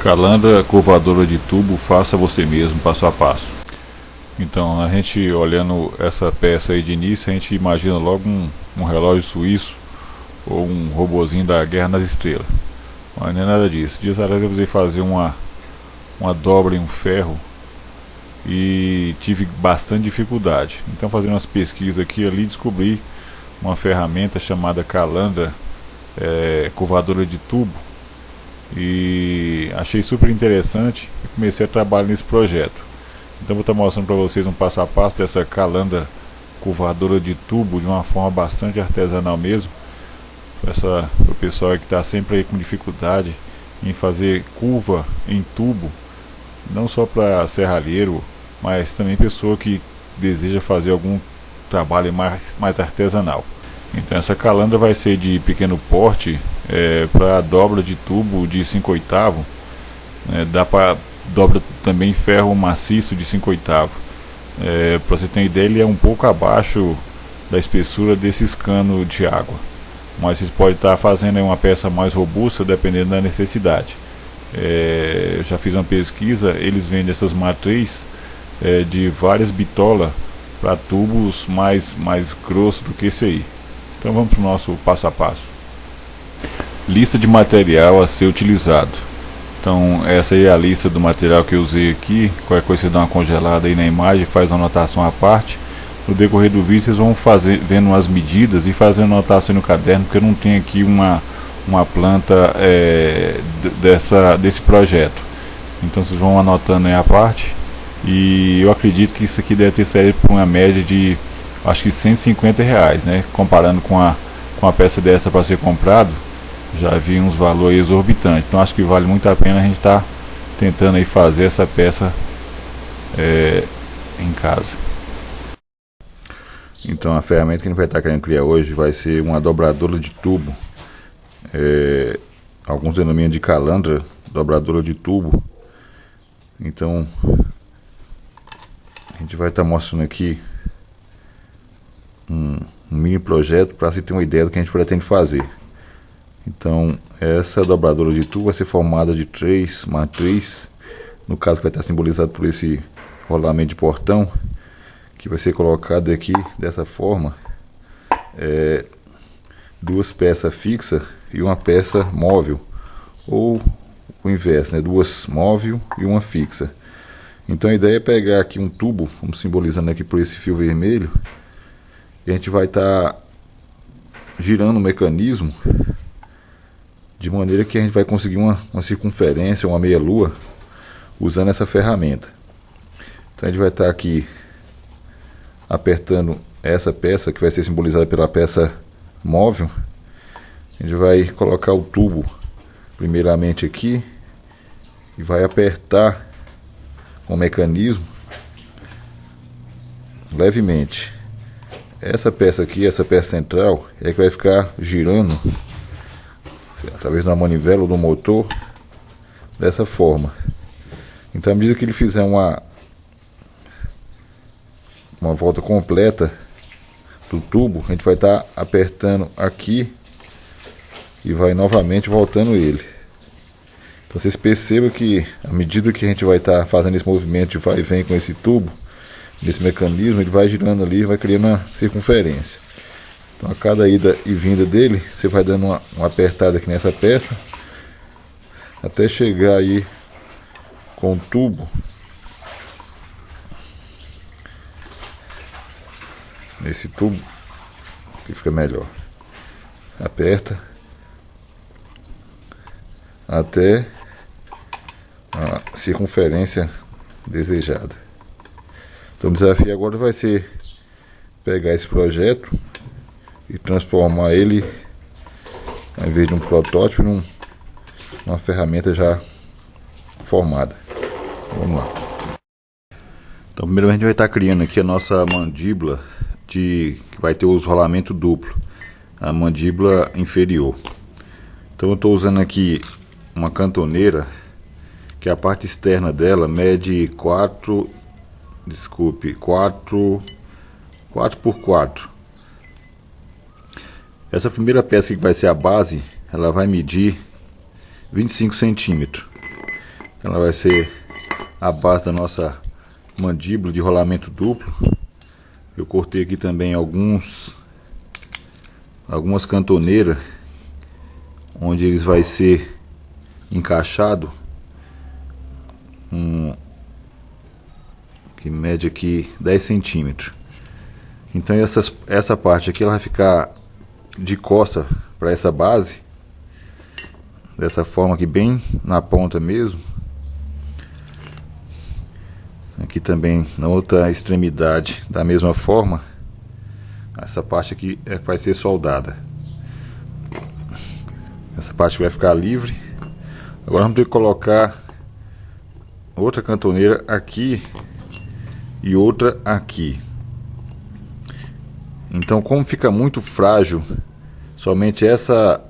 Calandra curvadora de tubo, faça você mesmo, passo a passo. Então, a gente olhando essa peça aí de início, a gente imagina logo um relógio suíço ou um robozinho da Guerra nas Estrelas. Mas não é nada disso. Dias atrás eu precisei fazer uma dobra em um ferro e tive bastante dificuldade. Então, fazendo umas pesquisas aqui e ali, descobri uma ferramenta chamada Calandra curvadora de tubo, e achei super interessante e comecei a trabalhar nesse projeto. Então vou estar mostrando para vocês um passo a passo dessa calandra curvadora de tubo de uma forma bastante artesanal mesmo, para o pessoal que está sempre aí com dificuldade em fazer curva em tubo, não só para serralheiro, mas também pessoa que deseja fazer algum trabalho mais artesanal. Então essa calandra vai ser de pequeno porte, para dobra de tubo de 5/8, dá para dobra também ferro maciço de 5/8. Para você ter uma ideia, ele é um pouco abaixo da espessura desses canos de água, mas vocês podem estar fazendo uma peça mais robusta dependendo da necessidade. Eu já fiz uma pesquisa, eles vendem essas matrizes de várias bitolas para tubos mais grossos do que esse aí. Então vamos para o nosso passo a passo. Lista de material a ser utilizado. Então essa aí é a lista do material que eu usei aqui. Qualquer coisa você dá uma congelada aí na imagem, faz uma anotação à parte. No decorrer do vídeo vocês vão vendo as medidas e fazendo anotação no caderno, porque eu não tenho aqui uma planta desse projeto. Então vocês vão anotando aí a parte. E eu acredito que isso aqui deve ter saído por uma média de, acho que R$150, né? Comparando com a peça dessa para ser comprado, já vi uns valores exorbitantes. Então acho que vale muito a pena a gente estar tentando aí fazer essa peça em casa. Então a ferramenta que a gente vai estar querendo criar hoje vai ser uma dobradora de tubo. Alguns denominam de calandra dobradora de tubo. Então a gente vai estar mostrando aqui um mini projeto para se ter uma ideia do que a gente pretende fazer. Então essa dobradora de tubo vai ser formada de 3 matrizes, no caso vai estar simbolizado por esse rolamento de portão, que vai ser colocado aqui dessa forma, 2 peças fixas e uma peça móvel, ou o inverso, né? 2 móvel e uma fixa. Então a ideia é pegar aqui um tubo, vamos simbolizando aqui por esse fio vermelho, e a gente vai estar girando o mecanismo de maneira que a gente vai conseguir uma circunferência, uma meia-lua, usando essa ferramenta. Então a gente vai estar aqui apertando essa peça, que vai ser simbolizada pela peça móvel. A gente vai colocar o tubo primeiramente aqui e vai apertar com o mecanismo levemente. Essa peça aqui, essa peça central, é que vai ficar girando através da manivela ou do motor dessa forma. Então, à medida que ele fizer uma volta completa do tubo, a gente vai estar apertando aqui e vai novamente voltando ele. Então vocês percebam que à medida que a gente vai estar fazendo esse movimento de vai e vem com esse tubo, nesse mecanismo, ele vai girando ali e vai criando uma circunferência. Então a cada ida e vinda dele, você vai dando uma apertada aqui nessa peça, até chegar aí com o tubo nesse tubo, que fica melhor. Aperta até a circunferência desejada. Então o desafio agora vai ser pegar esse projeto e transformar ele, ao invés de um protótipo, numa ferramenta já formada. Vamos lá. Então primeiro a gente vai estar criando aqui a nossa mandíbula, que vai ter os rolamentos duplo, a mandíbula inferior. Então eu estou usando aqui uma cantoneira, que a parte externa dela mede 4 por 4. Essa primeira peça que vai ser a base, ela vai medir 25 centímetros. Ela vai ser a base da nossa mandíbula de rolamento duplo. Eu cortei aqui também algumas cantoneiras, onde eles vai ser encaixado, que mede aqui 10 centímetros. Então essa parte aqui ela vai ficar de costa para essa base, dessa forma aqui, bem na ponta mesmo. Aqui também na outra extremidade da mesma forma. Essa parte aqui vai ser soldada. Essa parte vai ficar livre. Agora vamos ter que colocar outra cantoneira aqui e outra aqui. Então, como fica muito frágil, somente essa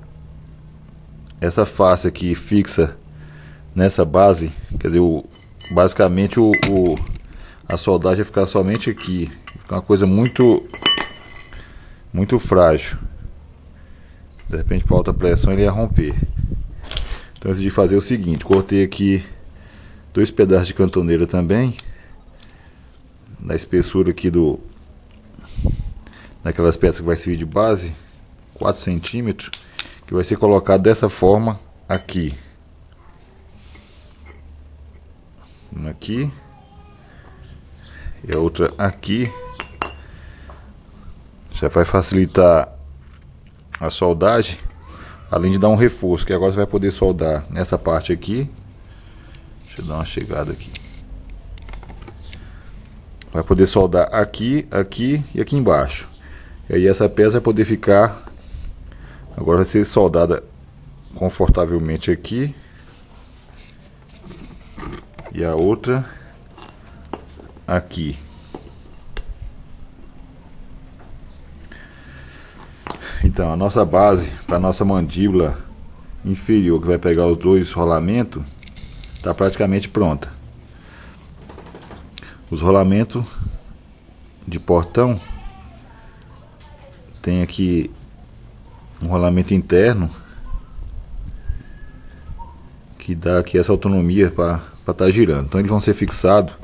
face aqui fixa nessa base, quer dizer, basicamente a soldagem vai ficar somente aqui. Fica uma coisa muito frágil. De repente, para alta pressão, ele ia romper. Então, eu decidi fazer o seguinte: cortei aqui 2 pedaços de cantoneira também, na espessura aqui daquelas peças que vai servir de base, 4 centímetros, que vai ser colocado dessa forma aqui. Uma aqui e a outra aqui. Já vai facilitar a soldagem, além de dar um reforço, que agora você vai poder soldar nessa parte aqui. Deixa eu dar uma chegada aqui. Vai poder soldar aqui, aqui e aqui embaixo. E aí essa peça vai poder ficar, agora vai ser soldada confortavelmente aqui. E a outra aqui. Então, a nossa base para a nossa mandíbula inferior, que vai pegar os 2 rolamentos, está praticamente pronta. Os rolamentos de portão tem aqui um rolamento interno que dá aqui essa autonomia para estar girando. Então eles vão ser fixados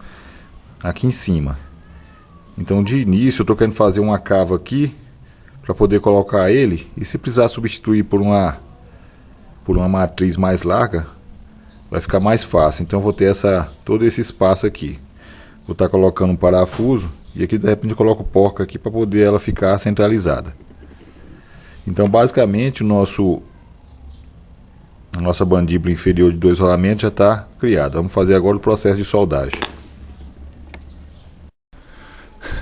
aqui em cima. Então, de início, eu estou querendo fazer uma cava aqui para poder colocar ele, e se precisar substituir por uma matriz mais larga, vai ficar mais fácil. Então eu vou ter todo esse espaço aqui. Vou estar colocando um parafuso, e aqui de repente eu coloco porca aqui para poder ela ficar centralizada. Então, basicamente, a nossa mandíbula inferior de 2 rolamentos já está criada. Vamos fazer agora o processo de soldagem.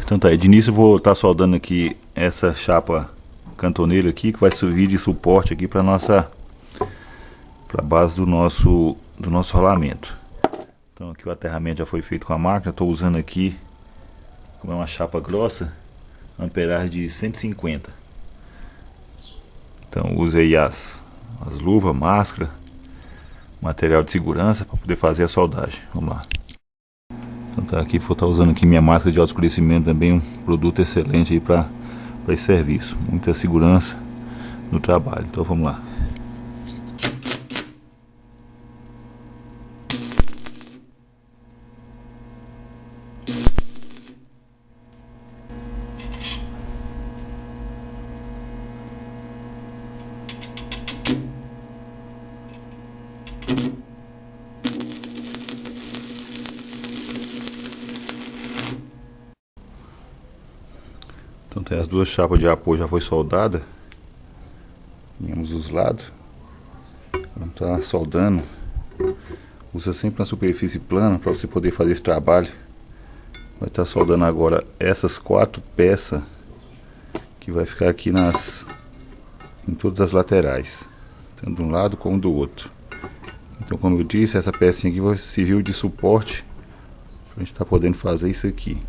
Então tá, de início eu vou estar soldando aqui essa chapa cantoneira aqui, que vai servir de suporte aqui para a base do nosso rolamento. Então aqui o aterramento já foi feito com a máquina. Estou usando aqui, como é uma chapa grossa, amperagem de 150. Então usei as luvas, máscara, material de segurança para poder fazer a soldagem. Vamos lá. Então tá, aqui vou estar usando aqui minha máscara de alto escurecimento, também um produto excelente aí para esse serviço. Muita segurança no trabalho. Então vamos lá. Então tem as 2 chapas de apoio, já foi soldada em ambos os lados. Vamos estar soldando. Usa sempre uma superfície plana para você poder fazer esse trabalho. Vai estar soldando agora essas 4 peças que vai ficar aqui em todas as laterais, tanto de um lado como do outro. Então, como eu disse, essa pecinha aqui vai servir de suporte para a gente estar podendo fazer isso aqui.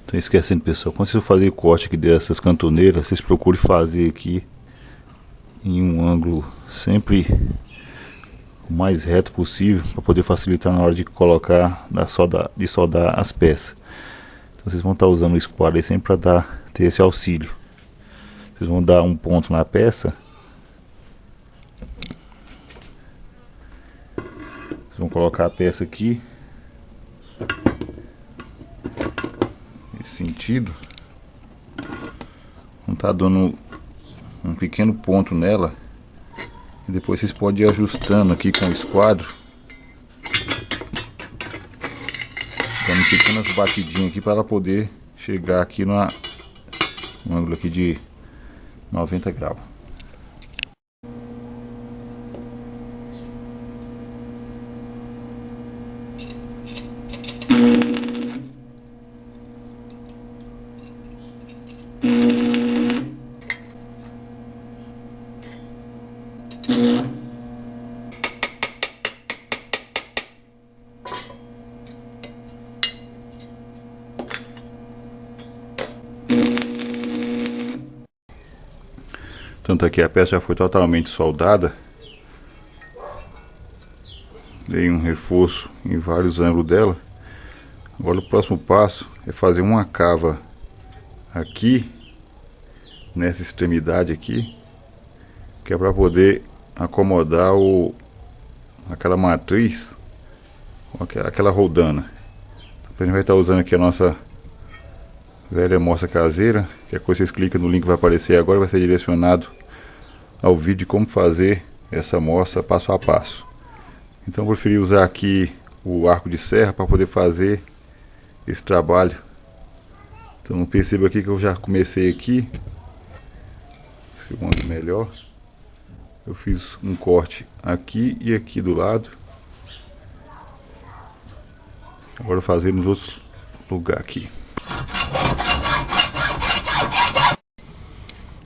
Então, esquecendo, pessoal, quando vocês fazerem o corte aqui dessas cantoneiras, vocês procurem fazer aqui em um ângulo sempre o mais reto possível, para poder facilitar na hora de colocar, de soldar as peças. Então vocês vão estar usando o esquadro aí sempre para ter esse auxílio. Vocês vão dar um ponto na peça Vocês vão colocar a peça aqui nesse sentido. Vão estar dando um pequeno ponto nela. E depois vocês podem ir ajustando aqui com o esquadro, dando pequenas batidinhas aqui para ela poder chegar aqui no ângulo aqui de 90 graus. Tanto aqui a peça já foi totalmente soldada. Dei um reforço em vários ângulos dela. Agora o próximo passo é fazer uma cava aqui, nessa extremidade aqui, que é para poder acomodar aquela matriz, aquela roldana. Então, a gente vai estar usando aqui a nossa velha moça caseira. Que coisa vocês clicam no link que vai aparecer agora, vai ser direcionado ao vídeo de como fazer essa moça passo a passo. Então eu preferi usar aqui o arco de serra para poder fazer esse trabalho. Então perceba aqui que eu já comecei aqui, filmando melhor. Eu fiz um corte aqui e aqui do lado. Agora eu vou fazer nos outros lugares aqui.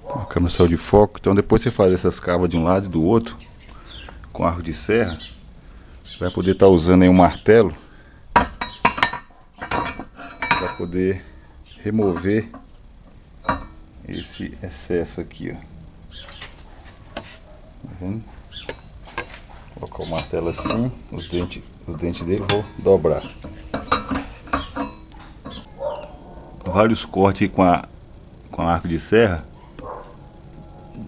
A câmera saiu de foco. Então depois você faz essas cavas de um lado e do outro com arco de serra. Você vai poder estar usando aí um martelo para poder remover esse excesso aqui, ó. Tá vendo? Vou colocar o martelo assim, os dentes dele vou dobrar. Vários cortes aí com arco de serra,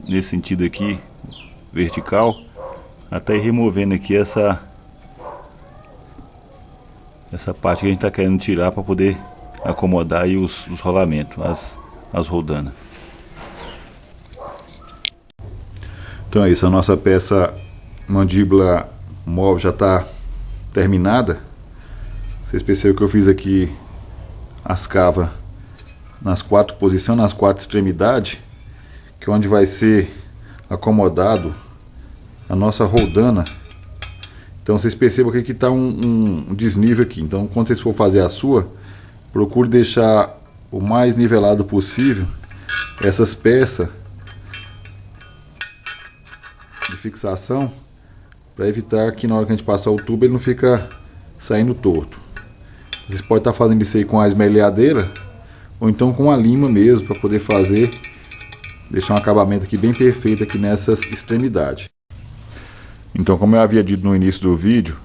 nesse sentido aqui, vertical, até ir removendo aqui essa parte que a gente está querendo tirar para poder acomodar aí os rolamentos, as roldanas. Então é isso, a nossa peça mandíbula móvel já está terminada. Vocês perceberam que eu fiz aqui as cavas nas 4 posições, nas 4 extremidades, que é onde vai ser acomodado a nossa roldana. Então vocês percebam que aqui está um desnível aqui. Então quando vocês for fazer a sua, procure deixar o mais nivelado possível essas peças de fixação, para evitar que na hora que a gente passar o tubo ele não fica saindo torto. Vocês podem estar fazendo isso aí com a esmerilhadeira ou então com a lima mesmo, para poder fazer, deixar um acabamento aqui bem perfeito aqui nessas extremidades. Então, como eu havia dito no início do vídeo,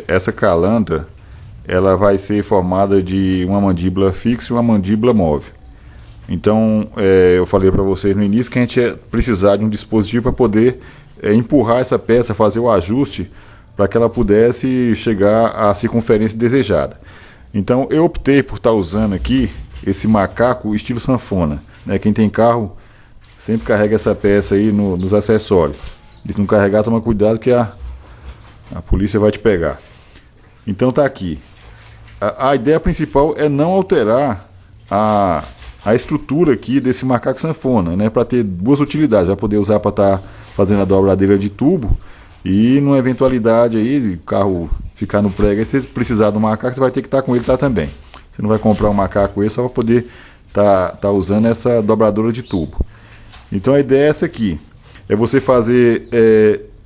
essa calandra ela vai ser formada de uma mandíbula fixa e uma mandíbula móvel. Então eu falei para vocês no início que a gente ia precisar de um dispositivo para poder empurrar essa peça, fazer o ajuste para que ela pudesse chegar à circunferência desejada. Então eu optei por estar usando aqui esse macaco estilo sanfona, né? Quem tem carro sempre carrega essa peça aí nos acessórios. E se não carregar, toma cuidado que a polícia vai te pegar. Então tá aqui. A ideia principal é não alterar a estrutura aqui desse macaco sanfona, né? Para ter duas utilidades. Vai poder usar para estar fazendo a dobradeira de tubo. E numa eventualidade aí, o carro ficar no prego, aí se você precisar do macaco, você vai ter que estar com ele lá também. Você não vai comprar um macaco esse só para poder tá usando essa dobradora de tubo. Então a ideia é essa aqui. É você fazer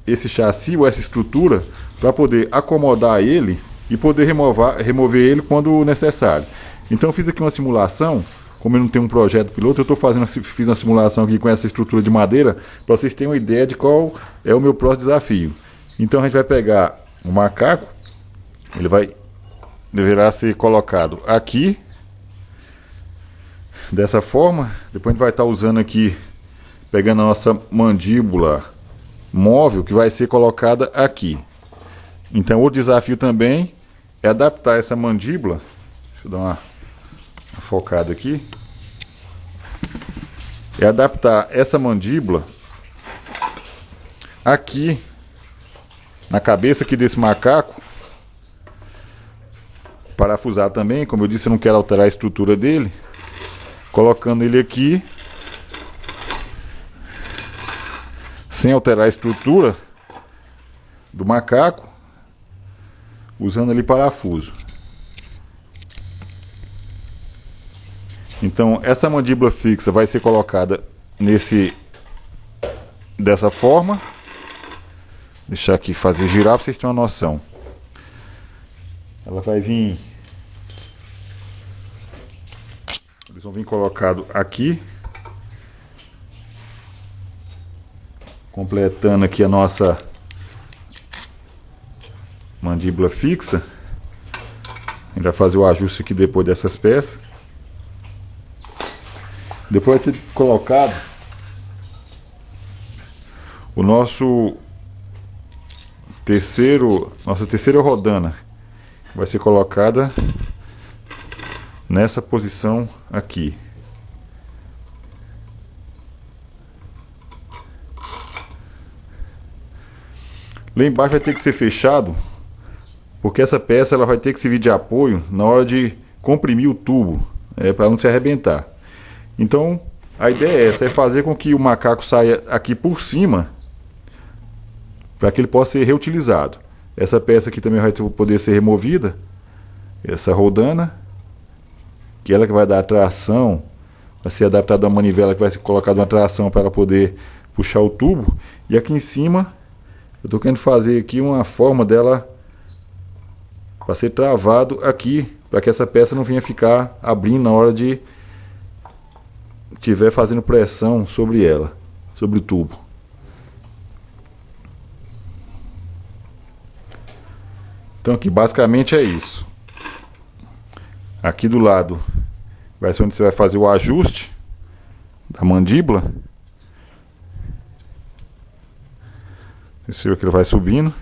esse chassi ou essa estrutura para poder acomodar ele e poder remover ele quando necessário. Então eu fiz aqui uma simulação. Como eu não tenho um projeto piloto, fiz uma simulação aqui com essa estrutura de madeira para vocês terem uma ideia de qual é o meu próximo desafio. Então a gente vai pegar o macaco, ele deverá ser colocado aqui, dessa forma. Depois a gente vai estar usando aqui, pegando a nossa mandíbula móvel, que vai ser colocada aqui. Então o desafio também é adaptar essa mandíbula. Deixa eu dar uma focada aqui. É adaptar essa mandíbula aqui na cabeça aqui desse macaco. Parafusar também, como eu disse, eu não quero alterar a estrutura dele. Colocando ele aqui, sem alterar a estrutura do macaco, usando ali parafuso. Então essa mandíbula fixa vai ser colocada dessa forma. Deixar aqui fazer girar para vocês terem uma noção. Ela vai vir, eles vão vir colocado aqui, completando aqui a nossa mandíbula fixa. A gente vai fazer o ajuste aqui depois dessas peças. Depois vai ser colocado o nossa terceira rodana. Vai ser colocada nessa posição aqui. Lá embaixo vai ter que ser fechado, porque essa peça ela vai ter que servir de apoio na hora de comprimir o tubo, para não se arrebentar. Então a ideia é essa, é fazer com que o macaco saia aqui por cima, para que ele possa ser reutilizado. Essa peça aqui também vai poder ser removida, essa rodana, que ela que vai dar a tração, vai ser adaptada a uma manivela que vai ser colocada uma tração para ela poder puxar o tubo. E aqui em cima, eu estou querendo fazer aqui uma forma dela para ser travado aqui, para que essa peça não venha ficar abrindo na hora de estiver fazendo pressão sobre ela, sobre o tubo. Então aqui basicamente é isso. Aqui do lado vai ser onde você vai fazer o ajuste da mandíbula. Você vê que ele vai subindo.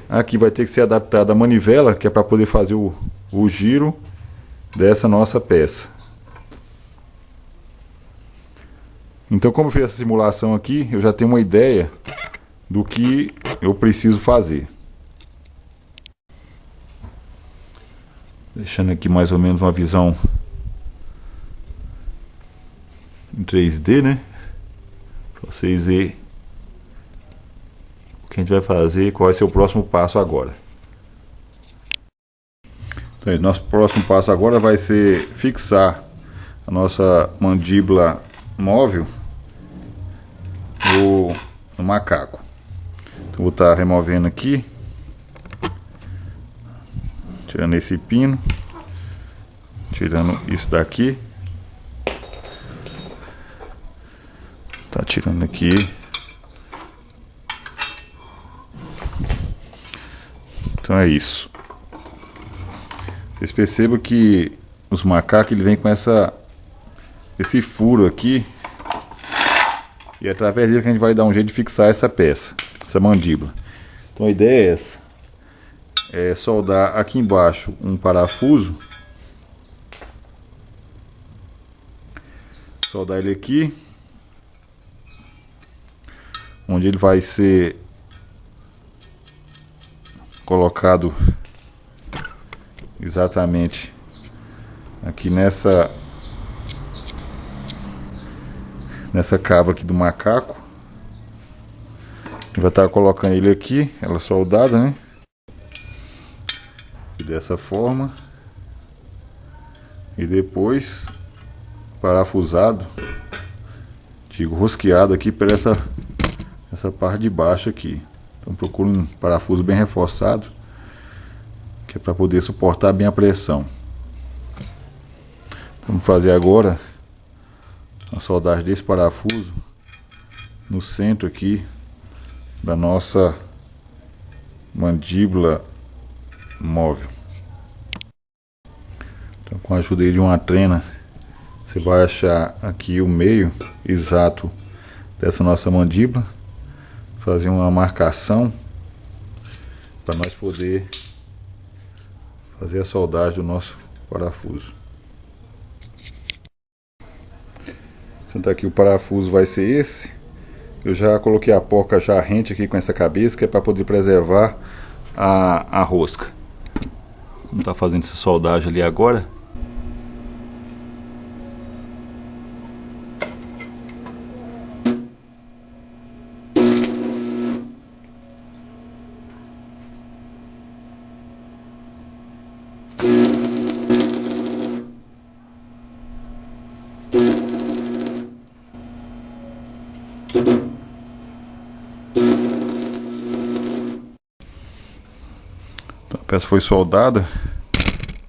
Aqui vai ter que ser adaptada a manivela, que é para poder fazer o giro dessa nossa peça. Então, como eu fiz essa simulação aqui, eu já tenho uma ideia do que eu preciso fazer. Deixando aqui mais ou menos uma visão em 3D, né? Para vocês verem o que a gente vai fazer, qual vai ser o próximo passo agora. Então, nosso próximo passo agora vai ser fixar a nossa mandíbula móvel no macaco. Então, vou estar removendo aqui, tirando esse pino, tirando isso daqui, tá tirando aqui. Então é isso. Vocês percebam que os macacos ele vem com esse furo aqui, e é através dele que a gente vai dar um jeito de fixar essa peça, essa mandíbula. Então a ideia é essa. É soldar aqui embaixo um parafuso, soldar ele aqui, onde ele vai ser colocado exatamente aqui nessa cava aqui do macaco. Vai estar colocando ele aqui, ela soldada, né? Dessa forma, e depois parafusado, digo rosqueado aqui por essa parte de baixo aqui. Então procura um parafuso bem reforçado, que é para poder suportar bem a pressão. Vamos fazer agora a soldagem desse parafuso no centro aqui da nossa mandíbula móvel. Então, com a ajuda de uma trena, você vai achar aqui o meio exato dessa nossa mandíbula, fazer uma marcação para nós poder fazer a soldagem do nosso parafuso. Então tá aqui, o parafuso vai ser esse. Eu já coloquei a porca já rente aqui com essa cabeça, que é para poder preservar a rosca. Vamos tá fazendo essa soldagem ali agora. A peça foi soldada.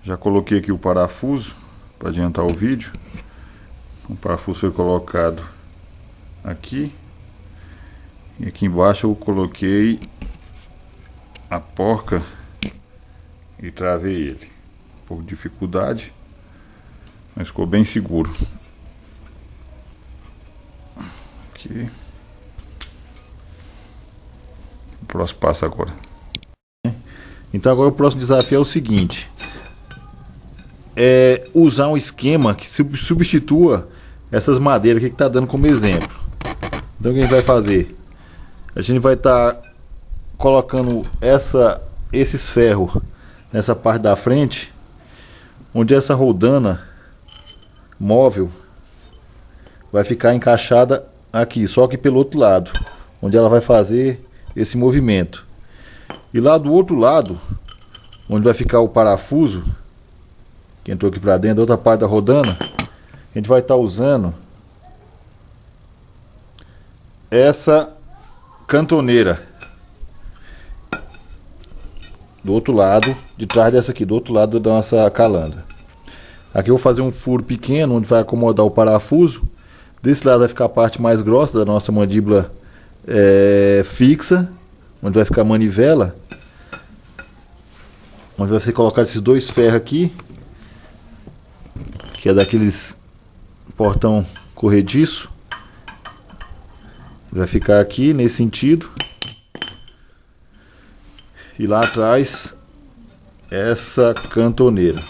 Já coloquei aqui o parafuso para adiantar o vídeo. O parafuso foi colocado aqui. E aqui embaixo eu coloquei a porca e travei ele. Um pouco de dificuldade, mas ficou bem seguro. Aqui. O próximo passo agora. Então agora o próximo desafio é o seguinte: é usar um esquema que substitua essas madeiras que está dando como exemplo. Então o que a gente vai fazer? A gente vai estar colocando esses ferros nessa parte da frente, onde essa roldana móvel vai ficar encaixada aqui, só que pelo outro lado, onde ela vai fazer esse movimento. E lá do outro lado, onde vai ficar o parafuso, que entrou aqui para dentro, da outra parte da rodana, a gente vai estar usando essa cantoneira do outro lado, de trás dessa aqui, do outro lado da nossa calandra. Aqui eu vou fazer um furo pequeno, onde vai acomodar o parafuso. Desse lado vai ficar a parte mais grossa da nossa mandíbula fixa, onde vai ficar a manivela, onde vai ser colocado esses dois ferros aqui, que é daqueles portão corrediço. Vai ficar aqui nesse sentido, e lá atrás essa cantoneira.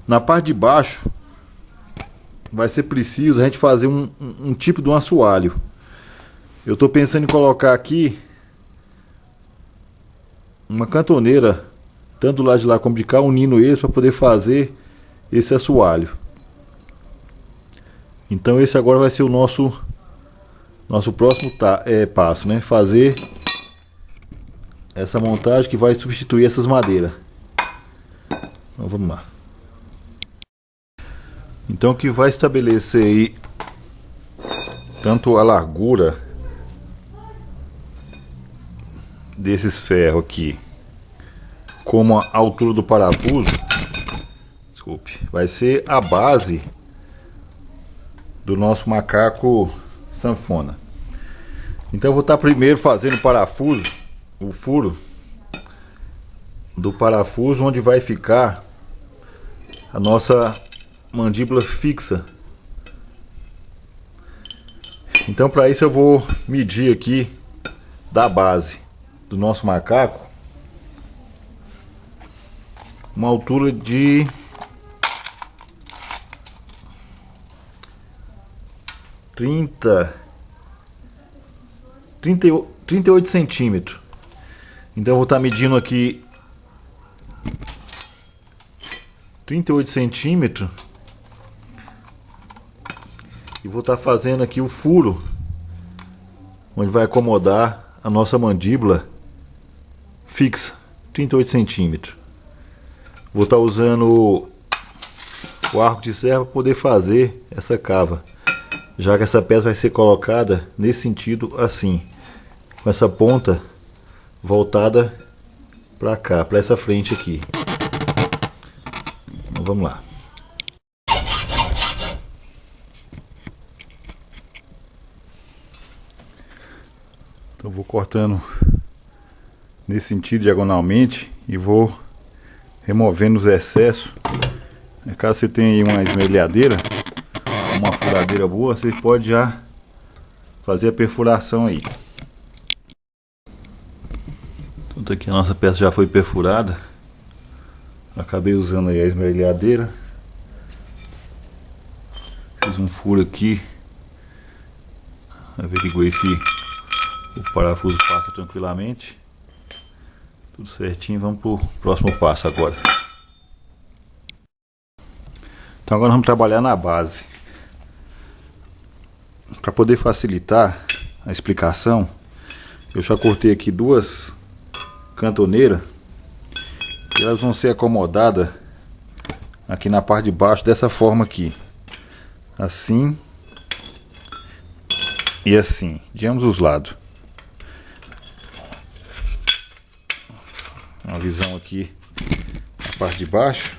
Na parte de baixo vai ser preciso a gente fazer um tipo de um assoalho. Eu estou pensando em colocar aqui uma cantoneira, tanto do lado de lá como de cá, unindo eles para poder fazer esse assoalho. Então esse agora vai ser o nosso próximo passo, né? Fazer essa montagem que vai substituir essas madeiras. Então vamos lá. Então o que vai estabelecer aí tanto a largura desses ferros aqui, como a altura do parafuso, desculpe, vai ser a base do nosso macaco sanfona. Então eu vou estar primeiro fazendo o furo do parafuso, onde vai ficar a nossa mandíbula fixa. Então para isso eu vou medir aqui da base do nosso macaco uma altura de 38 centímetros. Então eu vou estar medindo aqui 38 centímetros e vou estar fazendo aqui o furo onde vai acomodar a nossa mandíbula fixa, 38 centímetros. Vou estar usando o arco de serra para poder fazer essa cava, já que essa peça vai ser colocada nesse sentido assim, com essa ponta voltada para cá, para essa frente aqui. Então vamos lá. Então vou cortando nesse sentido diagonalmente e vou removendo os excessos. Caso você tenha aí uma esmerilhadeira, uma furadeira boa, você pode já fazer a perfuração aí. Então Pronto, aqui a nossa peça já foi perfurada. Acabei usando aí a esmerilhadeira. Fiz um furo aqui. Averiguei se o parafuso passa tranquilamente. Tudo certinho, vamos pro próximo passo agora. Então agora vamos trabalhar na base. Para poder facilitar a explicação, eu já cortei aqui duas cantoneiras e elas vão ser acomodadas aqui na parte de baixo dessa forma aqui, assim e assim, de ambos os lados. Uma visão aqui na parte de baixo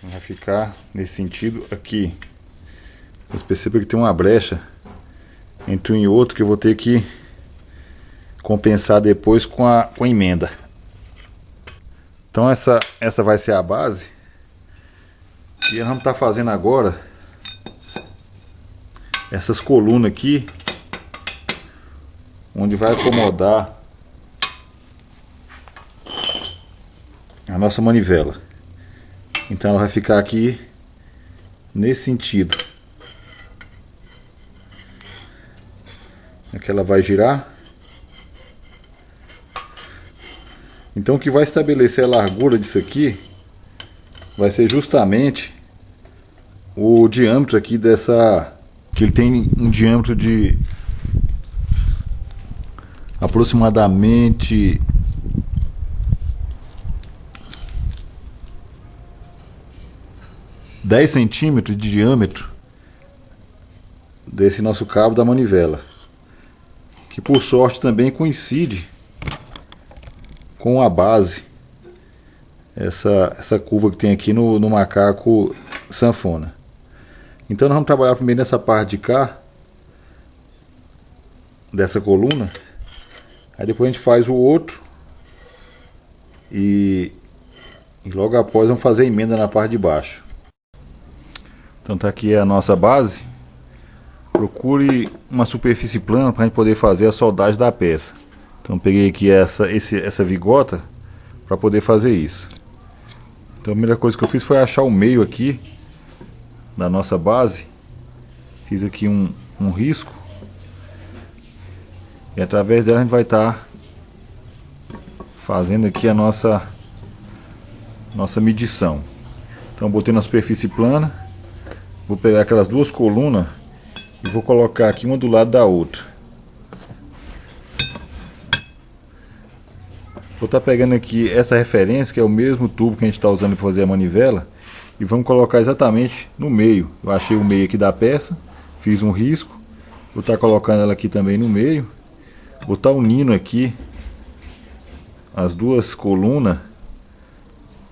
vai ficar nesse sentido aqui. Vocês percebem que tem uma brecha entre um e outro que eu vou ter que compensar depois com a emenda. Então essa vai ser a base. E nós vamos estar fazendo agora essas colunas aqui, onde vai acomodar a nossa manivela. Então ela vai ficar aqui nesse sentido. Aqui ela vai girar. Então o que vai estabelecer a largura disso aqui vai ser justamente o diâmetro aqui dessa, que ele tem um diâmetro de aproximadamente 10 centímetros de diâmetro desse nosso cabo da manivela, que por sorte também coincide com a base, essa curva que tem aqui no macaco sanfona. Então nós vamos trabalhar primeiro nessa parte de cá dessa coluna, aí depois a gente faz o outro e logo após vamos fazer a emenda na parte de baixo. Então tá aqui a nossa base. Procure uma superfície plana para a gente poder fazer a soldagem da peça. Então peguei aqui essa vigota para poder fazer isso. Então a primeira coisa que eu fiz foi achar o meio aqui da nossa base. Fiz aqui um risco. E através dela a gente vai estar fazendo aqui a nossa medição. Então botei na superfície plana. Vou pegar aquelas duas colunas e vou colocar aqui uma do lado da outra. Vou estar pegando aqui essa referência, que é o mesmo tubo que a gente está usando para fazer a manivela, e vamos colocar exatamente no meio. Eu achei o meio aqui da peça, fiz um risco, vou estar colocando ela aqui também no meio. Vou estar unindo aqui as duas colunas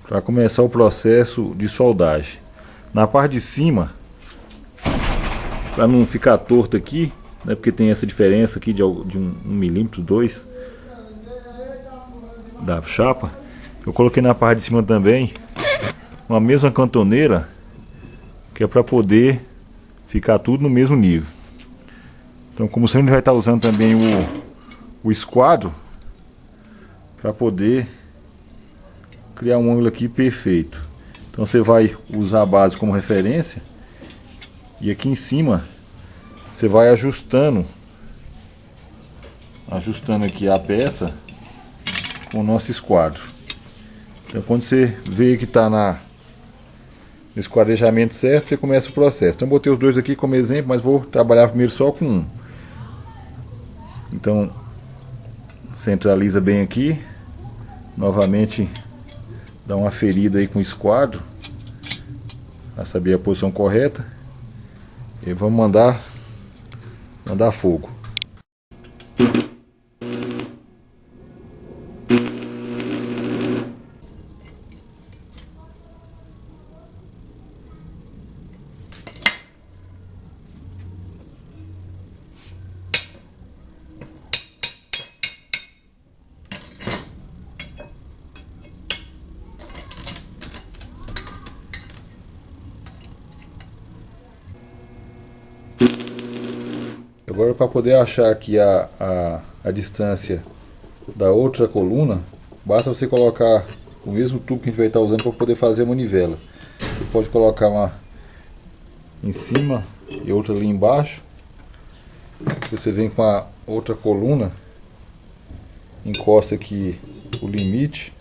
para começar o processo de soldagem. Na parte de cima, para não ficar torto aqui, né, porque tem essa diferença aqui de 1 milímetro, 2 da chapa, eu coloquei na parte de cima também uma mesma cantoneira, que é para poder ficar tudo no mesmo nível. Então, como sempre, a gente vai estar usando também o esquadro para poder criar um ângulo aqui perfeito. Então você vai usar a base como referência e aqui em cima você vai ajustando aqui a peça com o nosso esquadro. Então quando você vê que está no esquadrejamento certo, você começa o processo. Então eu botei os dois aqui como exemplo, mas vou trabalhar primeiro só com um. Então centraliza bem aqui, novamente dá uma ferida aí com o esquadro para saber a posição correta e vamos mandar fogo. Agora, para poder achar aqui a distância da outra coluna, basta você colocar o mesmo tubo que a gente vai estar usando para poder fazer a manivela. Você pode colocar uma em cima e outra ali embaixo. Você vem com a outra coluna, encosta aqui o limite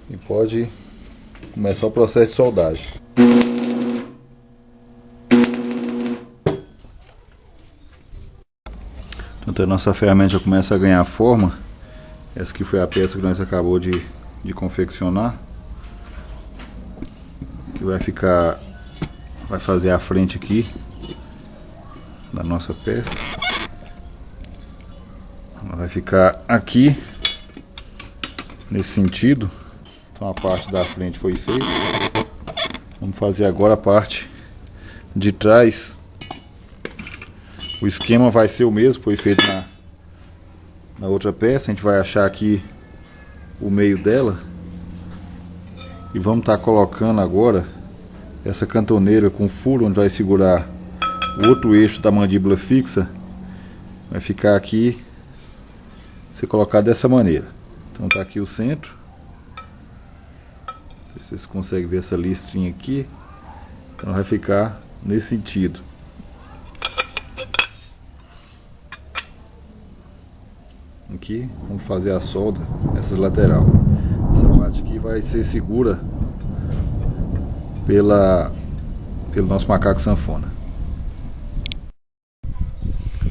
e pode começar o processo de soldagem. Então a nossa ferramenta já começa a ganhar forma. Essa aqui foi a peça que nós acabou de confeccionar, que vai fazer a frente aqui da nossa peça. Ela vai ficar aqui nesse sentido. Então a parte da frente foi feita. Vamos fazer agora a parte de trás. O esquema vai ser o mesmo, foi feito na outra peça. A gente vai achar aqui o meio dela e vamos estar colocando agora essa cantoneira com furo onde vai segurar o outro eixo da mandíbula fixa. Vai ficar aqui, se colocar dessa maneira. Então tá aqui o centro. Não sei se vocês conseguem ver essa listrinha aqui. Então vai ficar nesse sentido. Aqui vamos fazer a solda nessa lateral. Essa parte aqui vai ser segura pelo nosso macaco sanfona.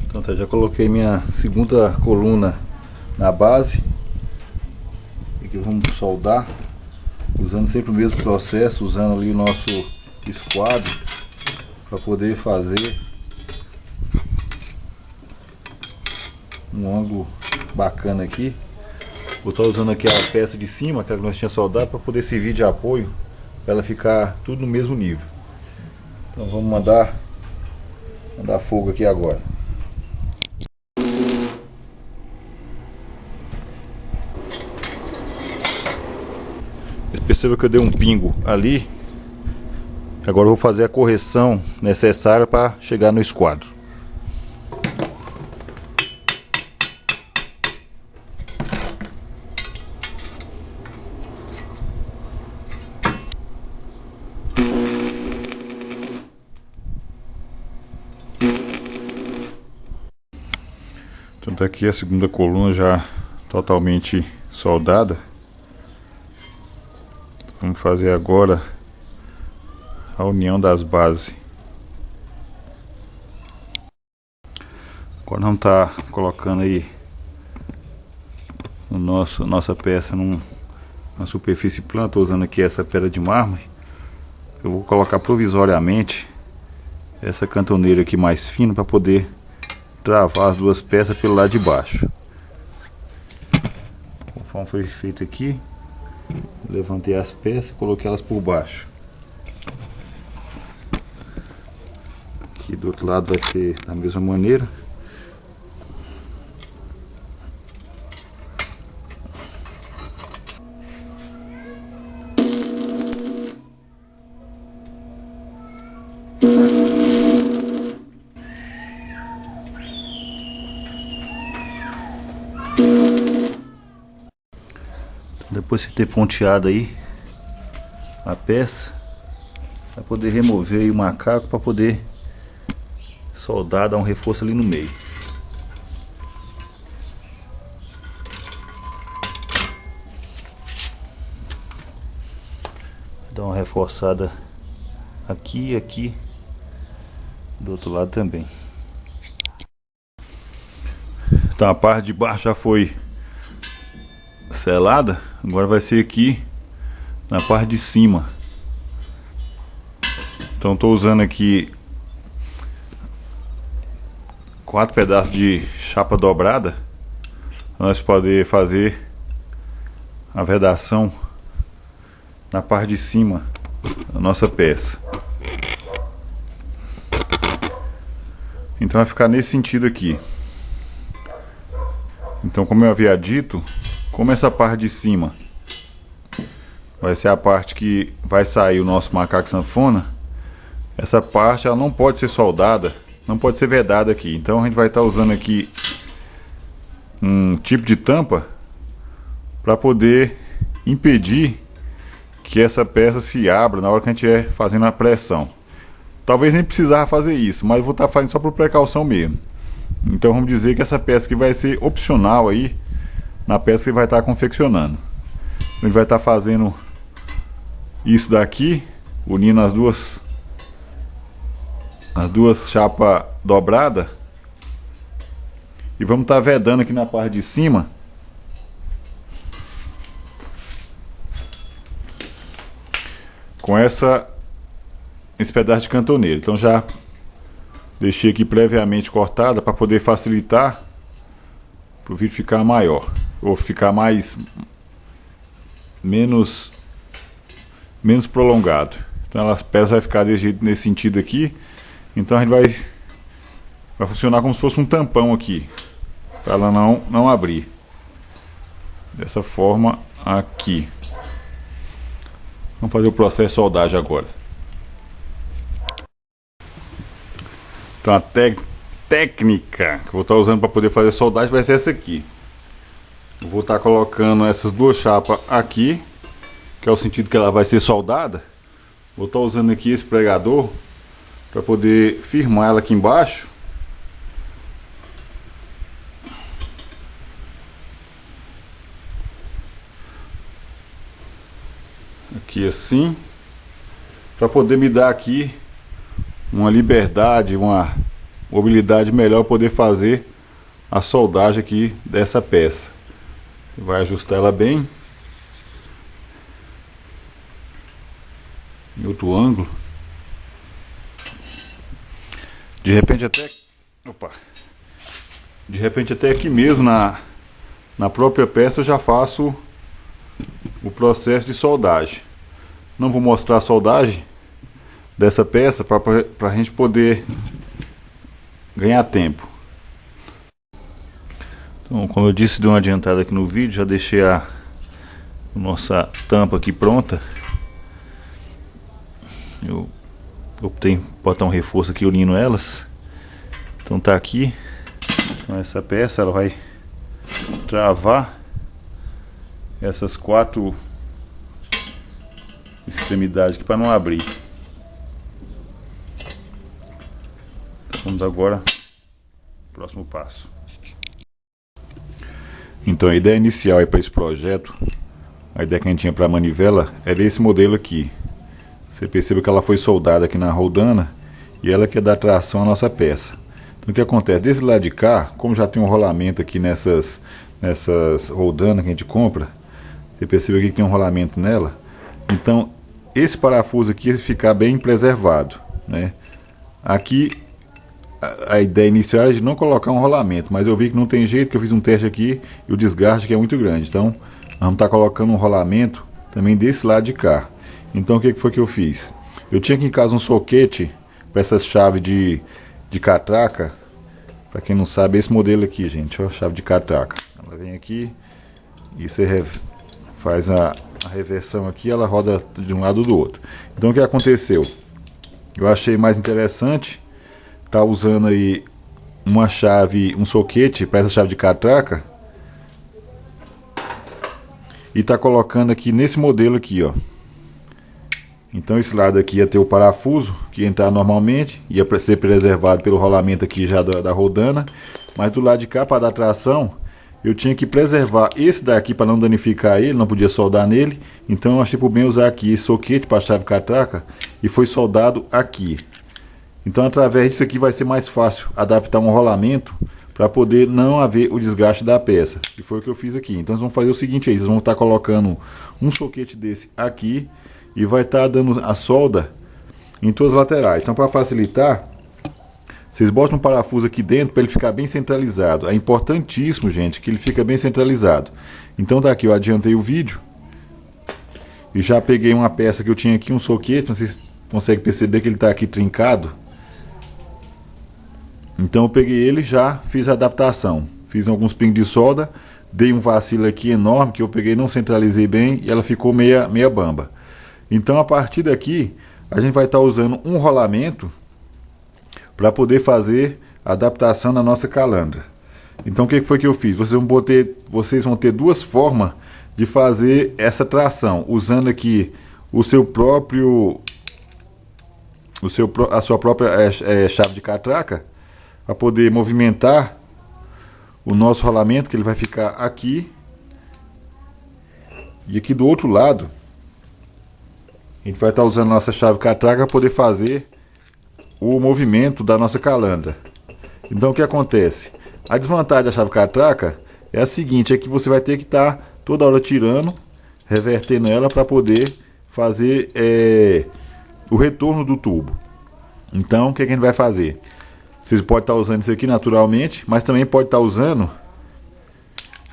Então tá, já coloquei minha segunda coluna na base. Aqui vamos soldar, usando sempre o mesmo processo, usando ali o nosso esquadro para poder fazer um ângulo bacana aqui. Vou estar usando aqui a peça de cima, aquela que nós tínhamos soldado, para poder servir de apoio, para ela ficar tudo no mesmo nível. Então vamos mandar fogo aqui agora. Perceba que eu dei um pingo ali. Agora eu vou fazer a correção necessária para chegar no esquadro. Então tá aqui a segunda coluna já totalmente soldada. Vamos fazer agora a união das bases. Agora vamos estar colocando aí nossa peça numa superfície plana. Estou usando aqui essa pedra de mármore. Eu vou colocar provisoriamente essa cantoneira aqui mais fina para poder travar as duas peças pelo lado de baixo. Conforme foi feito aqui, levantei as peças e coloquei elas por baixo. Aqui do outro lado vai ser da mesma maneira. Depois de ter ponteado aí a peça, vai poder remover aí o macaco para poder soldar, dar um reforço ali no meio. Dar uma reforçada aqui e aqui do outro lado também. Então a parte de baixo já foi selada. Agora vai ser aqui na parte de cima. Então estou usando aqui 4 pedaços de chapa dobrada para nós poder fazer a vedação na parte de cima da nossa peça. Então vai ficar nesse sentido aqui. Então, como eu havia dito, como essa parte de cima vai ser a parte que vai sair o nosso macaco sanfona, essa parte ela não pode ser soldada não pode ser vedada aqui. Então a gente vai estar usando aqui um tipo de tampa para poder impedir que essa peça se abra na hora que a gente estiver fazendo a pressão. Talvez nem precisar fazer isso, mas eu vou estar fazendo só por precaução mesmo. Então vamos dizer que essa peça aqui vai ser opcional aí na peça que vai estar confeccionando. A gente vai estar fazendo isso daqui, unindo as duas chapas dobradas, e vamos estar vedando aqui na parte de cima com esse pedaço de cantoneiro. Então já deixei aqui previamente cortada para poder facilitar para o vídeo ficar maior, ou ficar menos prolongado. Então a peça vai ficar desse jeito, nesse sentido aqui. Então a gente vai funcionar como se fosse um tampão aqui, para ela não abrir. Dessa forma aqui. Vamos fazer o processo de soldagem agora. Então a técnica que eu vou estar usando para poder fazer soldagem vai ser essa aqui. Eu vou estar colocando essas duas chapas aqui, que é o sentido que ela vai ser soldada. Vou estar usando aqui esse pregador para poder firmar ela aqui embaixo. Aqui assim, para poder me dar aqui uma liberdade, uma mobilidade melhor, poder fazer a soldagem aqui dessa peça. Vai ajustar ela bem em outro ângulo. De repente até aqui mesmo na própria peça eu já faço o processo de soldagem. Não vou mostrar a soldagem dessa peça para a gente poder ganhar tempo. Então, como eu disse, dei uma adiantada aqui no vídeo, já deixei a nossa tampa aqui pronta. Eu optei por botar um reforço aqui unindo elas. Então tá aqui. Então essa peça ela vai travar essas 4 extremidades aqui para não abrir. Então, vamos agora ao próximo passo. Então a ideia inicial para esse projeto, a ideia que a gente tinha para a manivela era esse modelo aqui. Você percebe que ela foi soldada aqui na roldana e ela que dá tração à nossa peça. Então o que acontece? Desse lado de cá, como já tem um rolamento aqui nessas roldanas que a gente compra, você percebe aqui que tem um rolamento nela. Então esse parafuso aqui vai ficar bem preservado, né? Aqui a ideia inicial era de não colocar um rolamento, mas eu vi que não tem jeito, que eu fiz um teste aqui e o desgaste aqui é muito grande. Então nós vamos estar colocando um rolamento também desse lado de cá. Então o que foi que eu fiz? Eu tinha aqui em casa um soquete para essas chaves de catraca. Para quem não sabe, esse modelo aqui, gente, ó, chave de catraca. Ela vem aqui e você faz a reversão aqui, ela roda de um lado do outro. Então o que aconteceu? Eu achei mais interessante tá usando aí uma chave, um soquete para essa chave de catraca e tá colocando aqui nesse modelo aqui, ó. Então esse lado aqui ia ter o parafuso que ia entrar normalmente, ia ser preservado pelo rolamento aqui já da roldana, mas do lado de cá, para dar tração, eu tinha que preservar esse daqui para não danificar ele, não podia soldar nele. Então eu achei por bem usar aqui esse soquete para a chave catraca e foi soldado aqui. Então através disso aqui vai ser mais fácil adaptar um rolamento para poder não haver o desgaste da peça. E foi o que eu fiz aqui. Então vocês vão fazer o seguinte aí, vocês vão estar colocando um soquete desse aqui e vai estar dando a solda em todas as laterais. Então para facilitar, vocês botam um parafuso aqui dentro para ele ficar bem centralizado. É importantíssimo, gente, que ele fica bem centralizado. Então tá aqui, eu adiantei o vídeo e já peguei uma peça que eu tinha aqui, um soquete, vocês conseguem perceber que ele está aqui trincado. Então eu peguei ele e já fiz a adaptação. Fiz alguns pingos de solda, dei um vacilo aqui enorme que eu peguei, não centralizei bem e ela ficou meia bamba. Então a partir daqui a gente vai estar usando um rolamento para poder fazer a adaptação na nossa calandra. Então o que foi que eu fiz? Vocês vão ter duas formas de fazer essa tração, usando aqui a sua própria chave de catraca, para poder movimentar o nosso rolamento, que ele vai ficar aqui. E aqui do outro lado, a gente vai estar usando a nossa chave catraca para poder fazer o movimento da nossa calandra. Então o que acontece? A desvantagem da chave catraca é a seguinte, é que você vai ter que estar toda hora tirando, revertendo ela para poder fazer o retorno do tubo. Então o que a gente vai fazer? Vocês podem estar usando isso aqui naturalmente, mas também pode estar usando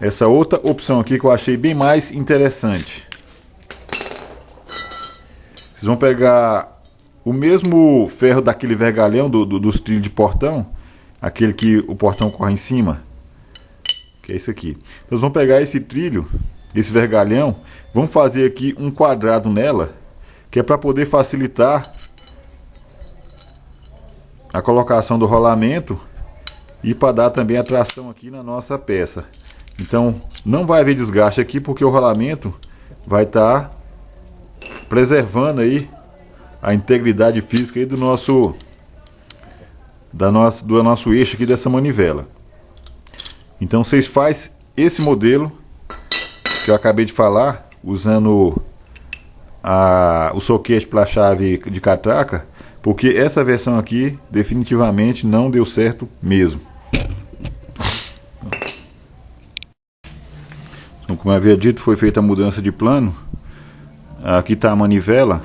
essa outra opção aqui que eu achei bem mais interessante. Vocês vão pegar o mesmo ferro daquele vergalhão dos trilhos de portão, aquele que o portão corre em cima, que é esse aqui. Então, vocês vão pegar esse trilho, esse vergalhão, vão fazer aqui um quadrado nela, que é para poder facilitar a colocação do rolamento e para dar também a tração aqui na nossa peça. Então não vai haver desgaste aqui, porque o rolamento vai estar preservando aí a integridade física aí do nosso eixo aqui dessa manivela. Então vocês fazem esse modelo que eu acabei de falar, usando o soquete para a chave de catraca, porque essa versão aqui definitivamente não deu certo mesmo. Então, como eu havia dito, foi feita a mudança de plano. Aqui está a manivela.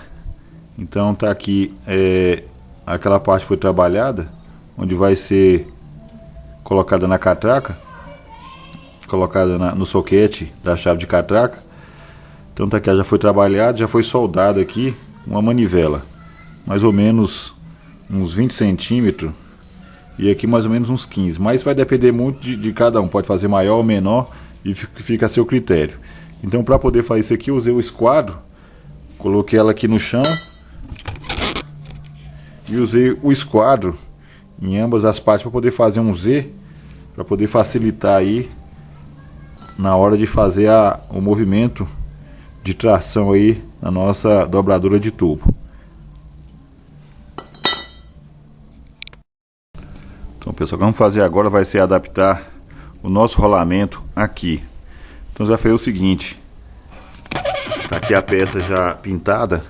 Então está aqui aquela parte foi trabalhada, onde vai ser colocada na catraca, colocada no soquete da chave de catraca. Então tá aqui, já foi trabalhado, já foi soldado aqui uma manivela, mais ou menos uns 20 centímetros, e aqui mais ou menos uns 15, mas vai depender muito de cada um, pode fazer maior ou menor, e fica a seu critério. Então para poder fazer isso aqui, eu usei o esquadro, coloquei ela aqui no chão, e usei o esquadro em ambas as partes para poder fazer um Z, para poder facilitar aí na hora de fazer o movimento de tração aí na nossa dobradura de tubo. Então pessoal, o que vamos fazer agora vai ser adaptar o nosso rolamento aqui. Então já foi o seguinte, tá aqui a peça já pintada.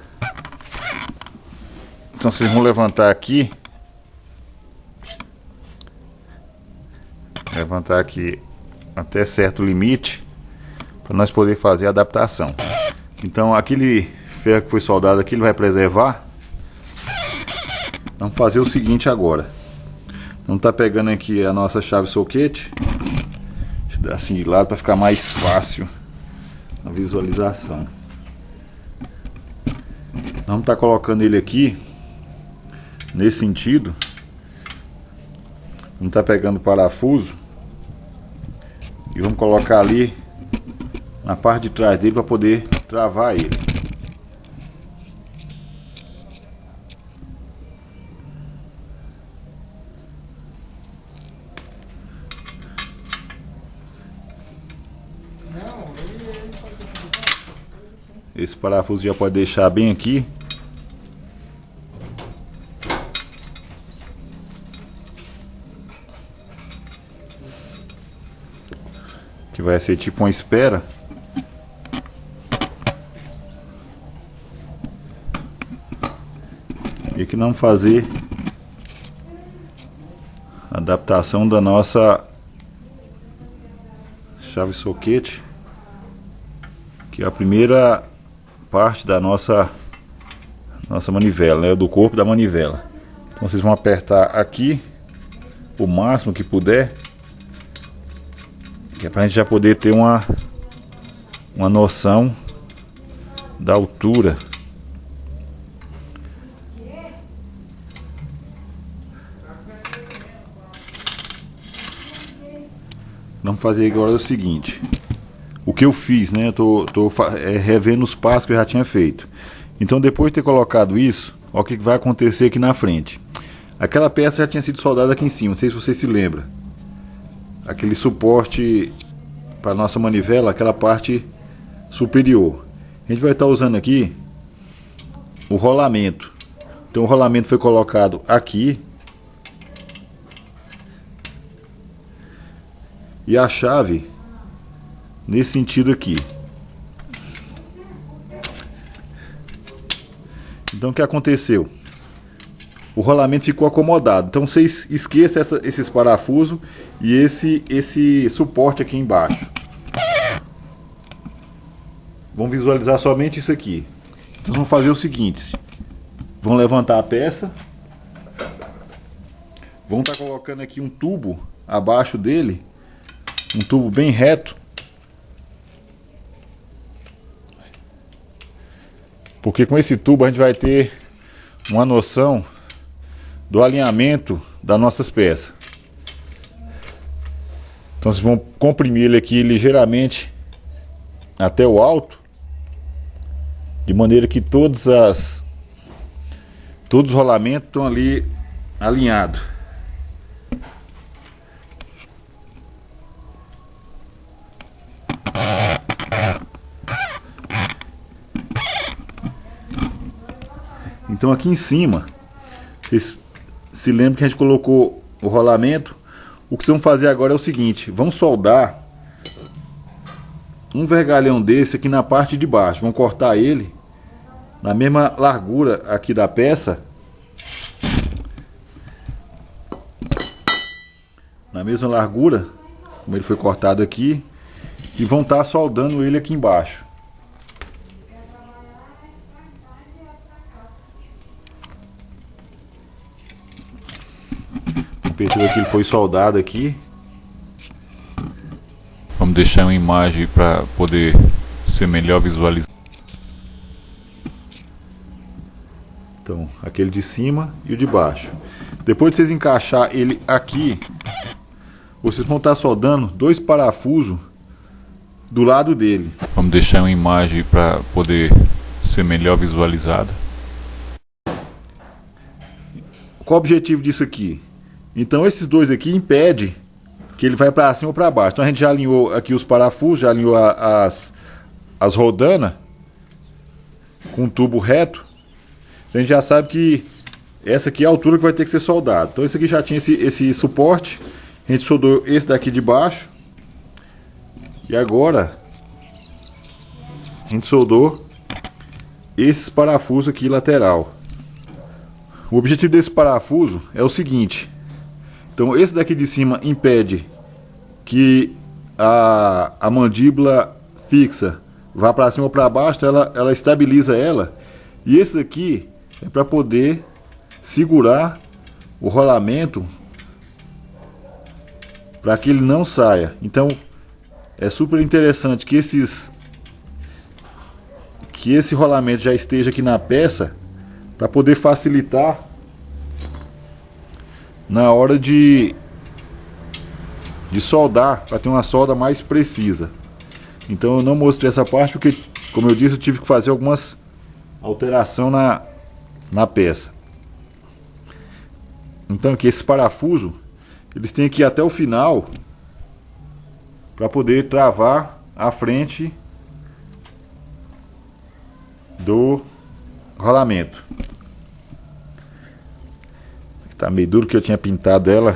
Então vocês vão levantar aqui, até certo limite, para nós poder fazer a adaptação. Então aquele ferro que foi soldado aqui, ele vai preservar. Vamos fazer o seguinte agora. Vamos estar pegando aqui a nossa chave soquete, deixa eu dar assim de lado para ficar mais fácil a visualização. Vamos estar colocando ele aqui nesse sentido. Vamos estar pegando o parafuso e vamos colocar ali na parte de trás dele para poder travar ele. Esse parafuso já pode deixar bem aqui. Que vai ser tipo uma espera. E que não fazer a adaptação da nossa chave soquete, que é a primeira parte da nossa manivela, né, do corpo da manivela. Então vocês vão apertar aqui o máximo que puder, que é pra gente já poder ter uma noção da altura. Vamos fazer agora o seguinte. O que eu fiz, né? Eu tô revendo os passos que eu já tinha feito. Então depois de ter colocado isso, olha o que vai acontecer aqui na frente. Aquela peça já tinha sido soldada aqui em cima, não sei se você se lembra. Aquele suporte para nossa manivela, aquela parte superior. A gente vai estar usando aqui o rolamento. Então o rolamento foi colocado aqui. E a chave nesse sentido aqui. Então o que aconteceu? O rolamento ficou acomodado. Então vocês esqueçam esses parafusos e esse suporte aqui embaixo. Vamos visualizar somente isso aqui. Então vamos fazer o seguinte. Vamos levantar a peça. Vamos estar colocando aqui um tubo abaixo dele. Um tubo bem reto. Porque com esse tubo a gente vai ter uma noção do alinhamento das nossas peças. Então vocês vão comprimir ele aqui ligeiramente até o alto, de maneira que todos os rolamentos estão ali alinhados. Então aqui em cima, vocês se lembram que a gente colocou o rolamento. O que vocês vão fazer agora é o seguinte: vamos soldar um vergalhão desse aqui na parte de baixo. Vamos cortar ele na mesma largura aqui da peça, na mesma largura como ele foi cortado aqui, e vão estar soldando ele aqui embaixo. Perceba que ele foi soldado aqui. Vamos deixar uma imagem para poder ser melhor visualizado. Então, aquele de cima e o de baixo. Depois de vocês encaixar ele aqui, vocês vão estar soldando 2 parafusos do lado dele. Vamos deixar uma imagem para poder ser melhor visualizada. Qual o objetivo disso aqui? Então esses dois aqui impedem que ele vai para cima ou para baixo. Então a gente já alinhou aqui os parafusos, já alinhou as rodanas com um tubo reto. Então a gente já sabe que essa aqui é a altura que vai ter que ser soldado. Então esse aqui já tinha esse suporte. A gente soldou esse daqui de baixo. E agora a gente soldou esses parafusos aqui lateral. O objetivo desse parafuso é o seguinte. Então esse daqui de cima impede que a mandíbula fixa vá para cima ou para baixo, ela estabiliza ela. E esse aqui é para poder segurar o rolamento para que ele não saia. Então é super interessante que esse rolamento já esteja aqui na peça para poder facilitar na hora de soldar, para ter uma solda mais precisa. Então eu não mostrei essa parte porque, como eu disse, eu tive que fazer algumas alterações na peça. Então aqui esses parafusos, eles têm que ir até o final para poder travar a frente do rolamento. Tá meio duro que eu tinha pintado ela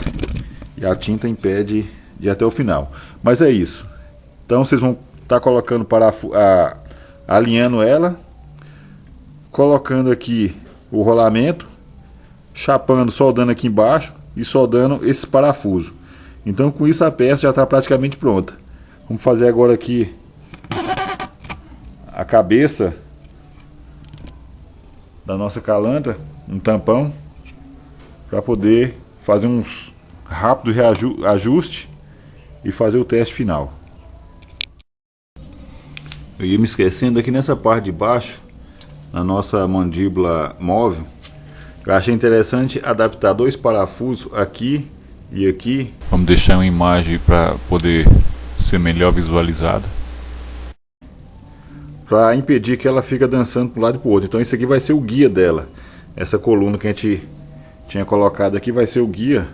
e a tinta impede de ir até o final. Mas é isso. Então vocês vão estar colocando alinhando ela, colocando aqui o rolamento, chapando, soldando aqui embaixo e soldando esses parafusos. Então com isso a peça já está praticamente pronta. Vamos fazer agora aqui a cabeça da nossa calandra, um tampão, para poder fazer uns rápido ajuste e fazer o teste final. Eu ia me esquecendo aqui nessa parte de baixo, na nossa mandíbula móvel, eu achei interessante adaptar 2 parafusos aqui e aqui. Vamos deixar uma imagem para poder ser melhor visualizada, para impedir que ela fique dançando para um lado e para o outro. Então isso aqui vai ser o guia dela, essa coluna que a gente tinha colocado aqui vai ser o guia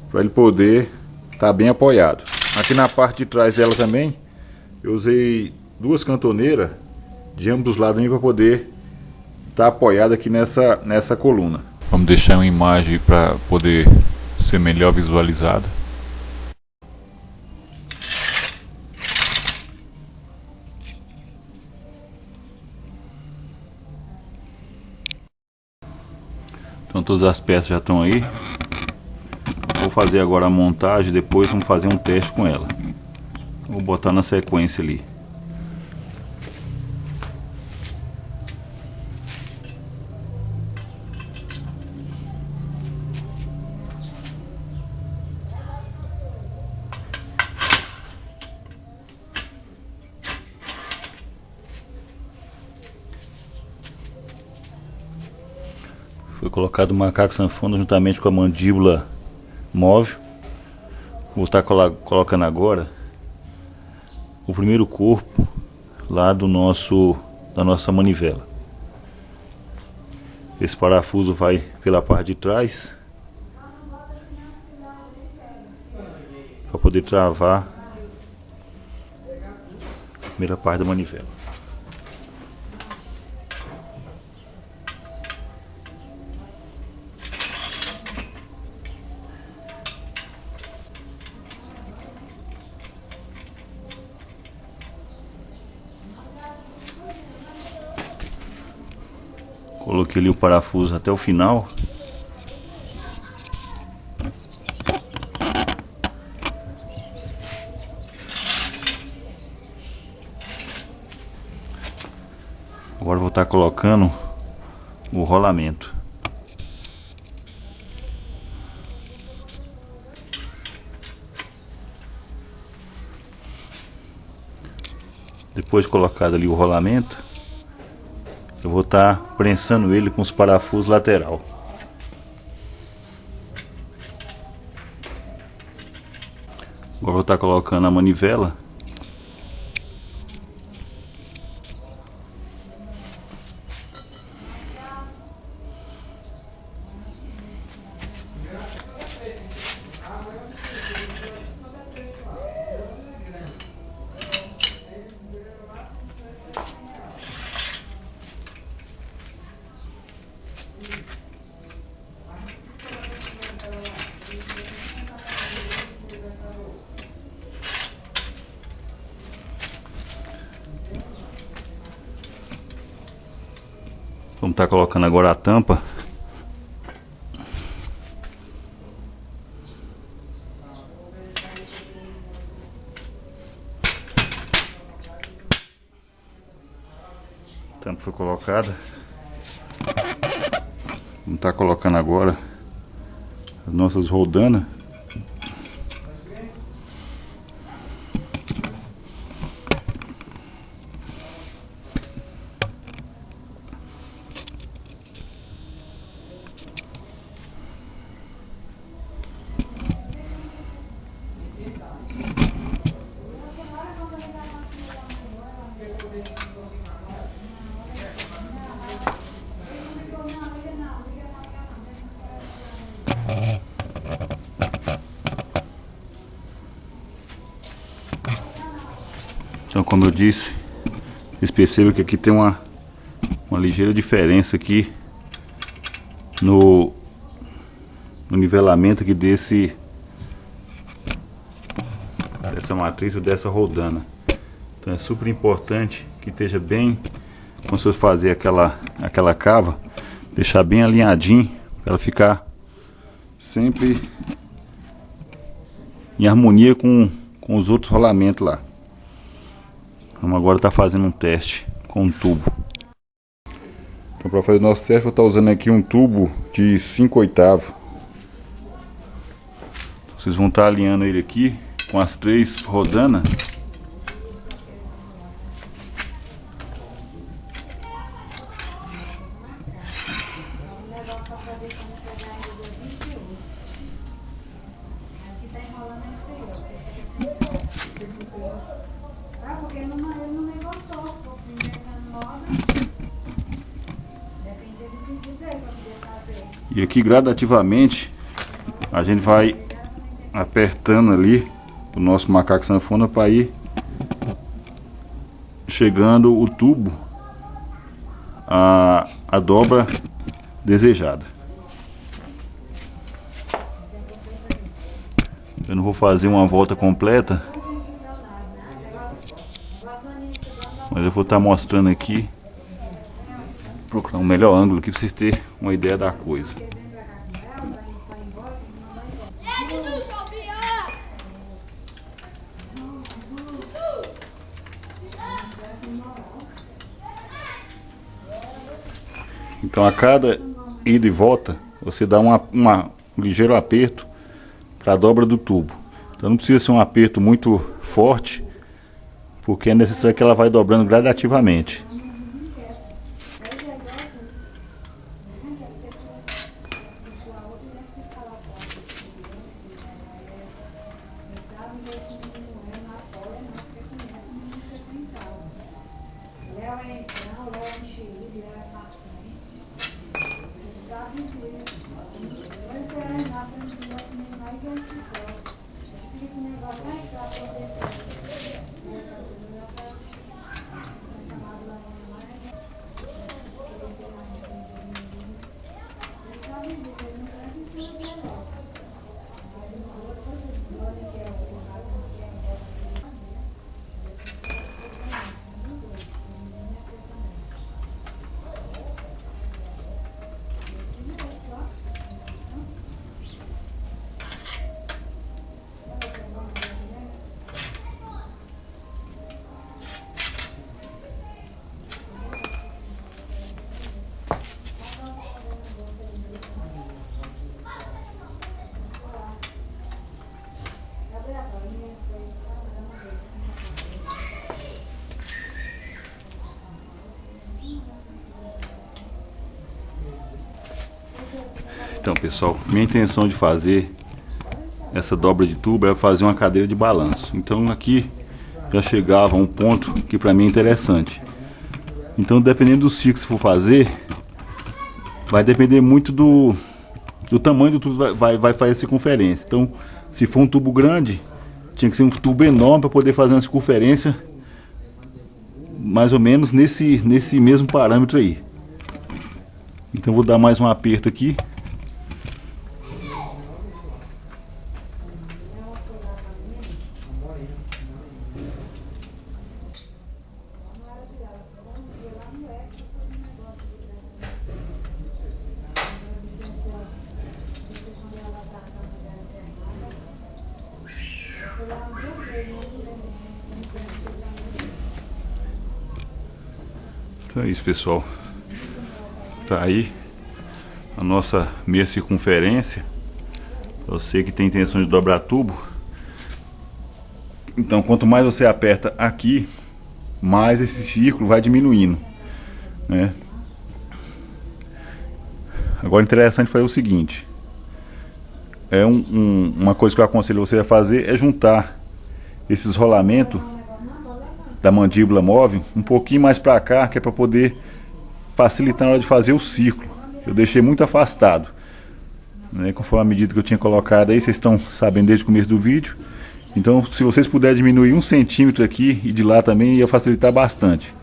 para ele poder estar bem apoiado. Aqui na parte de trás dela também eu usei duas cantoneiras de ambos os lados para poder estar apoiado aqui nessa coluna. Vamos deixar uma imagem para poder ser melhor visualizada. Então todas as peças já estão aí. Vou fazer agora a montagem, depois vamos fazer um teste com ela. Vou botar na sequência ali. Foi colocado o macaco sanfona juntamente com a mandíbula móvel. Vou estar colocando agora o primeiro corpo lá da nossa manivela. Esse parafuso vai pela parte de trás para poder travar a primeira parte da manivela. Coloquei ali o parafuso até o final. Agora vou estar colocando o rolamento. Depois de colocado ali o rolamento, eu vou estar prensando ele com os parafusos lateral. Agora vou estar colocando a manivela. Vamos estar colocando agora a tampa. A tampa foi colocada. Vamos estar colocando agora as nossas roldanas. Então, como eu disse, vocês percebem que aqui tem uma ligeira diferença aqui no nivelamento aqui dessa matriz, dessa roldana. Então é super importante que esteja bem, quando você fazer aquela cava, deixar bem alinhadinho para ela ficar sempre em harmonia com os outros rolamentos lá. Vamos agora estar fazendo um teste com um tubo. Então, para fazer o nosso teste, vou estar usando aqui um tubo de 5/8. Vocês vão estar alinhando ele aqui com as 3 rodanas. Porque ele não negociou, porque ele não moda. Depende do pedido dele para poder fazer. E aqui gradativamente a gente vai apertando ali o nosso macaco sanfona para ir chegando o tubo a dobra desejada. Eu não vou fazer uma volta completa, mas eu vou estar mostrando aqui, procurar um melhor ângulo aqui para vocês terem uma ideia da coisa. Então a cada ida e volta você dá um ligeiro aperto para a dobra do tubo. Então não precisa ser um aperto muito forte, porque é necessário que ela vai dobrando gradativamente. Então, pessoal, minha intenção de fazer essa dobra de tubo é fazer uma cadeira de balanço. Então aqui já chegava a um ponto que para mim é interessante. Então, dependendo do ciclo que você for fazer, vai depender muito do tamanho do tubo, vai fazer a circunferência. Então, se for um tubo grande, tinha que ser um tubo enorme para poder fazer uma circunferência mais ou menos nesse mesmo parâmetro aí. Então vou dar mais um aperto aqui. Então é isso, pessoal. Tá aí a nossa meia circunferência. Você que tem intenção de dobrar tubo, então quanto mais você aperta aqui, mais esse círculo vai diminuindo, né? Agora interessante fazer o seguinte, uma coisa que eu aconselho você a fazer é juntar esses rolamentos da mandíbula móvel um pouquinho mais para cá, que é para poder facilitar na hora de fazer o círculo. Eu deixei muito afastado, né, conforme a medida que eu tinha colocado aí, vocês estão sabendo desde o começo do vídeo. Então, se vocês puderem diminuir 1 centímetro aqui e de lá também, ia facilitar bastante.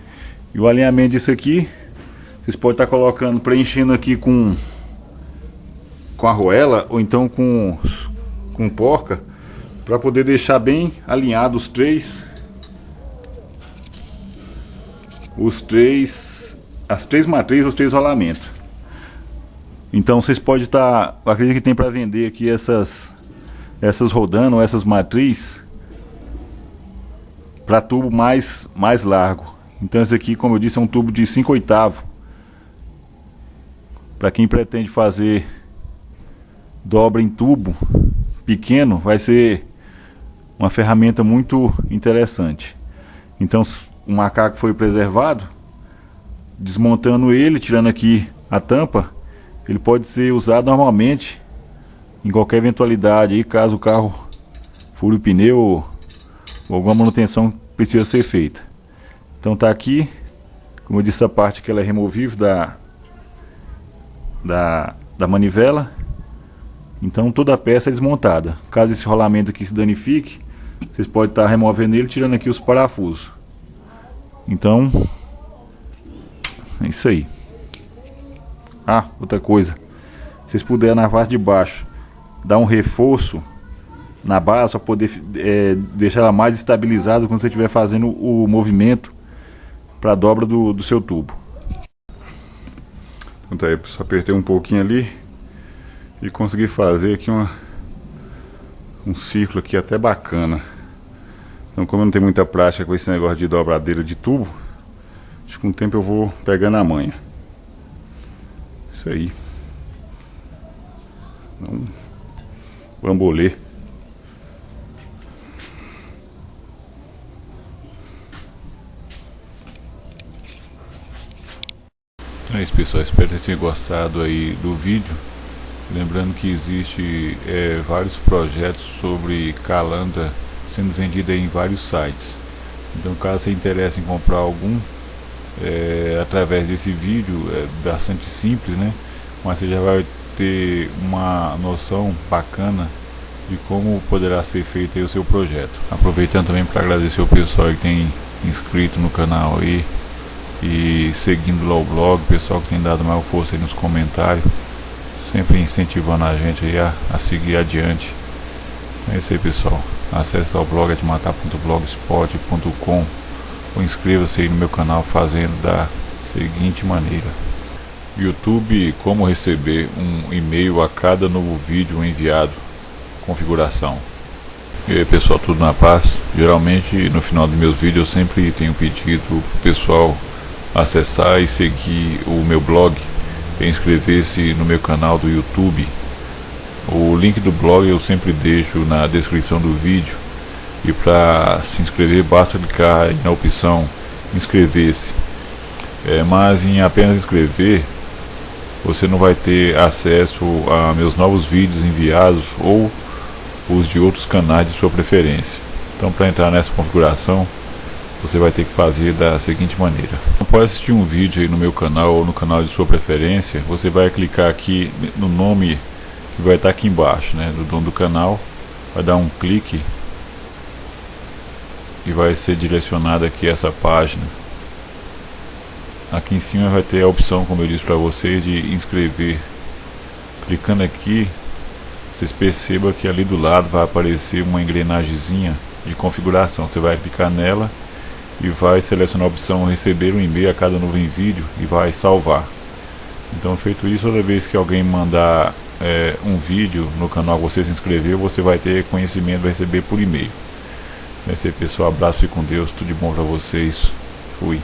E o alinhamento disso aqui, vocês podem estar colocando, preenchendo aqui com arruela ou então com porca, para poder deixar bem alinhado as três matrizes, os 3 rolamentos. Então vocês podem estar, acredito que tem para vender aqui essas rodando, essas matrizes para tubo mais largo. Então esse aqui, como eu disse, é um tubo de 5/8. Para quem pretende fazer dobra em tubo pequeno, vai ser uma ferramenta muito interessante. Então o macaco foi preservado, desmontando ele, tirando aqui a tampa, ele pode ser usado normalmente em qualquer eventualidade aí, caso o carro fure o pneu ou alguma manutenção precisa ser feita. Então tá aqui, como eu disse, a parte que ela é removível da manivela. Então toda a peça é desmontada. Caso esse rolamento aqui se danifique, vocês podem estar removendo ele, tirando aqui os parafusos. Então é isso aí. Ah, outra coisa, se vocês puderem na parte de baixo dar um reforço na base para poder deixar ela mais estabilizada quando você estiver fazendo o movimento para a dobra do seu tubo. Então aí, só apertei um pouquinho ali e consegui fazer aqui um círculo aqui até bacana. Então, como eu não tenho muita prática com esse negócio de dobradeira de tubo, acho que com o tempo eu vou pegando a manha. Isso aí. Então, bambolê. Então é isso, pessoal, espero que vocês tenham gostado aí do vídeo. Lembrando que existe vários projetos sobre calandra sendo vendida em vários sites. Então, caso você interesse em comprar algum, através desse vídeo, é bastante simples, né? Mas você já vai ter uma noção bacana de como poderá ser feito aí o seu projeto. Aproveitando também para agradecer o pessoal que tem inscrito no canal aí e seguindo lá o blog, o pessoal que tem dado maior força aí nos comentários, sempre incentivando a gente aí a seguir adiante. É isso aí, pessoal. Acesse lá o blog edmatar.blogspot.com ou inscreva-se aí no meu canal fazendo da seguinte maneira: YouTube, como receber um e-mail a cada novo vídeo enviado, configuração. E aí, pessoal, tudo na paz? Geralmente no final dos meus vídeos eu sempre tenho pedido pro pessoal acessar e seguir o meu blog e inscrever-se no meu canal do YouTube. O link do blog eu sempre deixo na descrição do vídeo, e para se inscrever basta clicar na opção inscrever-se. Mas em apenas inscrever você não vai ter acesso a meus novos vídeos enviados ou os de outros canais de sua preferência. Então, para entrar nessa configuração, você vai ter que fazer da seguinte maneira: após assistir um vídeo aí no meu canal ou no canal de sua preferência, você vai clicar aqui no nome que vai estar aqui embaixo, né, do dono do canal, vai dar um clique e vai ser direcionado aqui a essa página. Aqui em cima vai ter a opção, como eu disse para vocês, de inscrever. Clicando aqui, vocês percebam que ali do lado vai aparecer uma engrenagemzinha de configuração. Você vai clicar nela e vai selecionar a opção receber um e-mail a cada novo vídeo e vai salvar. Então, feito isso, toda vez que alguém mandar um vídeo no canal que você se inscreveu, você vai ter conhecimento, vai receber por e-mail. É isso aí, pessoal, abraço e com Deus, tudo de bom para vocês, fui.